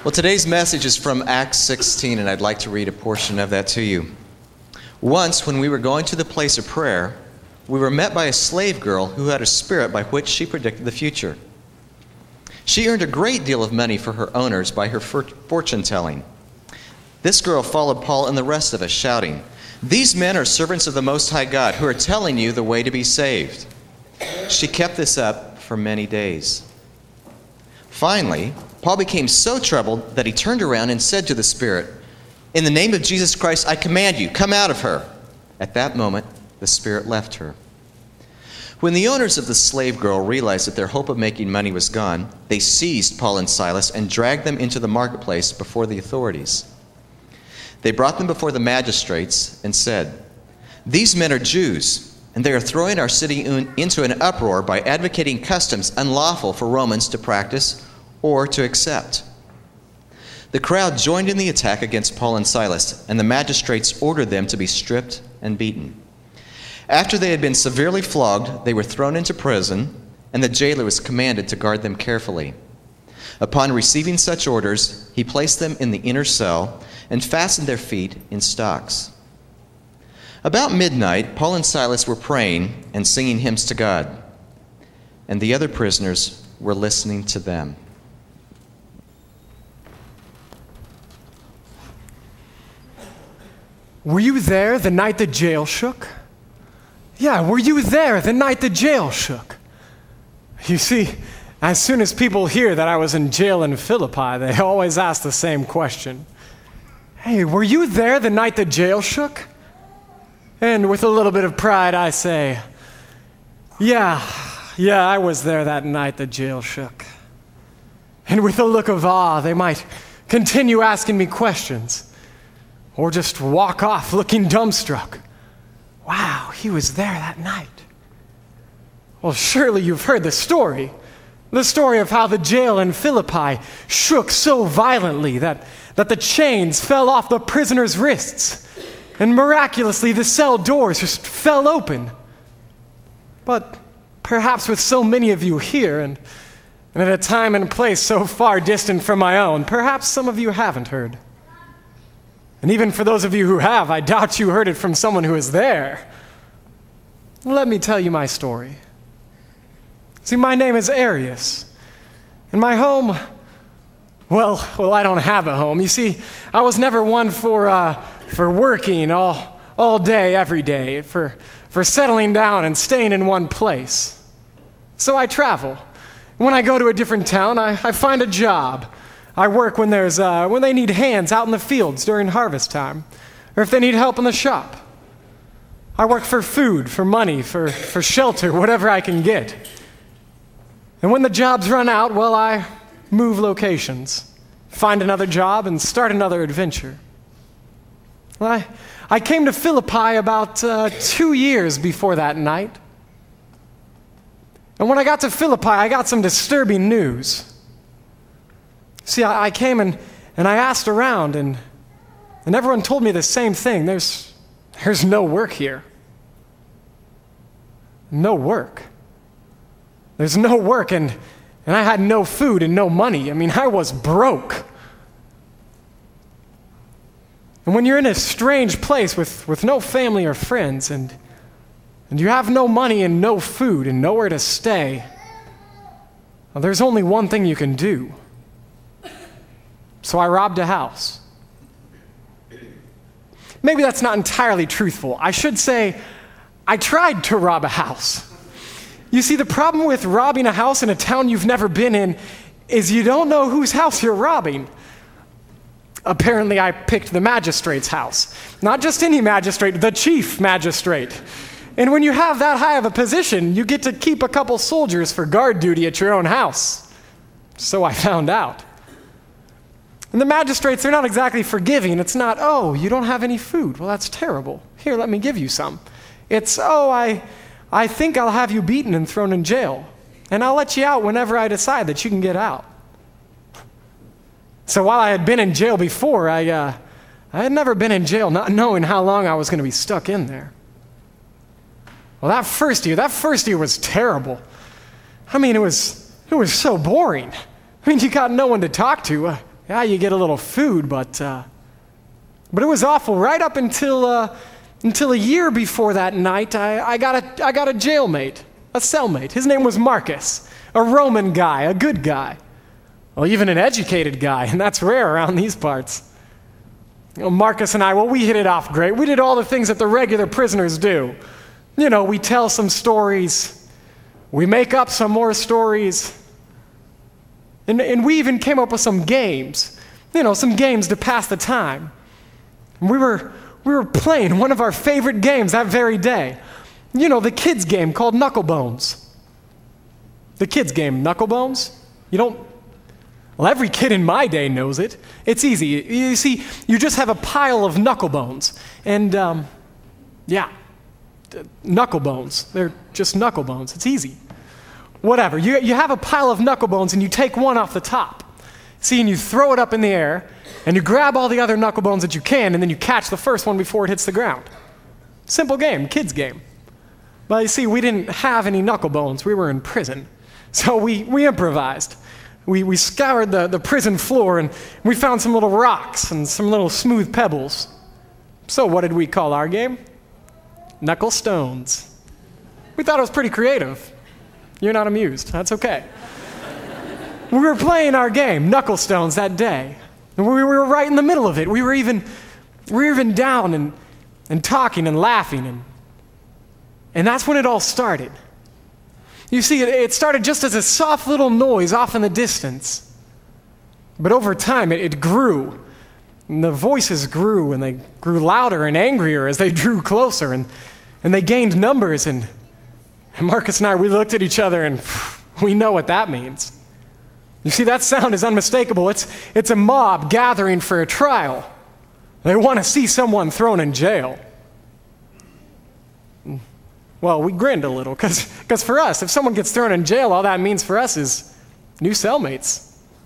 Well, today's message is from Acts 16, and I'd like to read a portion of that to you. Once, when we were going to the place of prayer, we were met by a slave girl who had a spirit by which she predicted the future. She earned a great deal of money for her owners by her fortune-telling. This girl followed Paul and the rest of us, shouting, "These men are servants of the Most High God who are telling you the way to be saved." She kept this up for many days. Finally, Paul became so troubled that he turned around and said to the spirit, "In the name of Jesus Christ, I command you, come out of her." At that moment, the spirit left her. When the owners of the slave girl realized that their hope of making money was gone, they seized Paul and Silas and dragged them into the marketplace before the authorities. They brought them before the magistrates and said, "These men are Jews, and they are throwing our city into an uproar by advocating customs unlawful for Romans to practice or to accept." The crowd joined in the attack against Paul and Silas, and the magistrates ordered them to be stripped and beaten. After they had been severely flogged, they were thrown into prison, and the jailer was commanded to guard them carefully. Upon receiving such orders, he placed them in the inner cell and fastened their feet in stocks. About midnight, Paul and Silas were praying and singing hymns to God, and the other prisoners were listening to them. Were you there the night the jail shook? Yeah, were you there the night the jail shook? You see, as soon as people hear that I was in jail in Philippi, they always ask the same question. Hey, were you there the night the jail shook? And with a little bit of pride, I say, yeah, I was there that night the jail shook. And with a look of awe, they might continue asking me questions, or just walk off looking dumbstruck. Wow, he was there that night. Well, surely you've heard the story of how the jail in Philippi shook so violently that the chains fell off the prisoners' wrists, and miraculously the cell doors just fell open. But perhaps with so many of you here, and at a time and place so far distant from my own, perhaps some of you haven't heard. And even for those of you who have, I doubt you heard it from someone who was there. Let me tell you my story. See, my name is Arius, and my home, well, I don't have a home. You see, I was never one for working all day, every day, for settling down and staying in one place. So I travel. When I go to a different town, I find a job. I work when they need hands out in the fields during harvest time, or if they need help in the shop. I work for food, for money, for shelter, whatever I can get. And when the jobs run out, well, I move locations, find another job, and start another adventure. Well, I came to Philippi about 2 years before that night. And when I got to Philippi, I got some disturbing news. See, I came and I asked around, and everyone told me the same thing. There's no work here. No work. There's no work, and I had no food and no money. I mean, I was broke. And when you're in a strange place with no family or friends, and you have no money and no food and nowhere to stay, well, there's only one thing you can do. So I robbed a house. Maybe that's not entirely truthful. I should say, I tried to rob a house. You see, the problem with robbing a house in a town you've never been in is you don't know whose house you're robbing. Apparently, I picked the magistrate's house. Not just any magistrate, the chief magistrate. And when you have that high of a position, you get to keep a couple soldiers for guard duty at your own house. So I found out. And the magistrates, they're not exactly forgiving. It's not, oh, you don't have any food. Well, that's terrible. Here, let me give you some. It's, oh, I think I'll have you beaten and thrown in jail. And I'll let you out whenever I decide that you can get out. So while I had been in jail before, I had never been in jail not knowing how long I was going to be stuck in there. Well, that first year was terrible. I mean, it was so boring. I mean, you got no one to talk to. Yeah, you get a little food, but it was awful. Right up until a year before that night, I got a jailmate, a cellmate. His name was Marcus, a Roman guy, a good guy. Well, even an educated guy, and that's rare around these parts. Marcus and I, we hit it off great. We did all the things that the regular prisoners do. We tell some stories. We make up some more stories. And we even came up with some games. Some games to pass the time. And we were playing one of our favorite games that very day. The kids' game called Knucklebones. The kids' game, Knucklebones? Well, every kid in my day knows it. It's easy. You see, you just have a pile of knucklebones. And, knucklebones. They're just knucklebones. It's easy. Whatever. You have a pile of knucklebones and you take one off the top. See, and you throw it up in the air, and you grab all the other knucklebones that you can, and then you catch the first one before it hits the ground. Simple game, kids' game. But you see, we didn't have any knucklebones. We were in prison. So we improvised. We scoured the prison floor, and we found some little rocks and some little smooth pebbles. So what did we call our game? Knuckle Stones. We thought it was pretty creative. You're not amused. That's okay. We were playing our game, Knuckle Stones, that day. And we were right in the middle of it. We were even down and talking and laughing. And that's when it all started. You see, it started just as a soft little noise off in the distance. But over time, it grew. And the voices grew, and they grew louder and angrier as they drew closer. And they gained numbers. And Marcus and I, we looked at each other, and we know what that means. You see, that sound is unmistakable. It's a mob gathering for a trial. They want to see someone thrown in jail. Well, we grinned a little, because for us, if someone gets thrown in jail, all that means for us is new cellmates.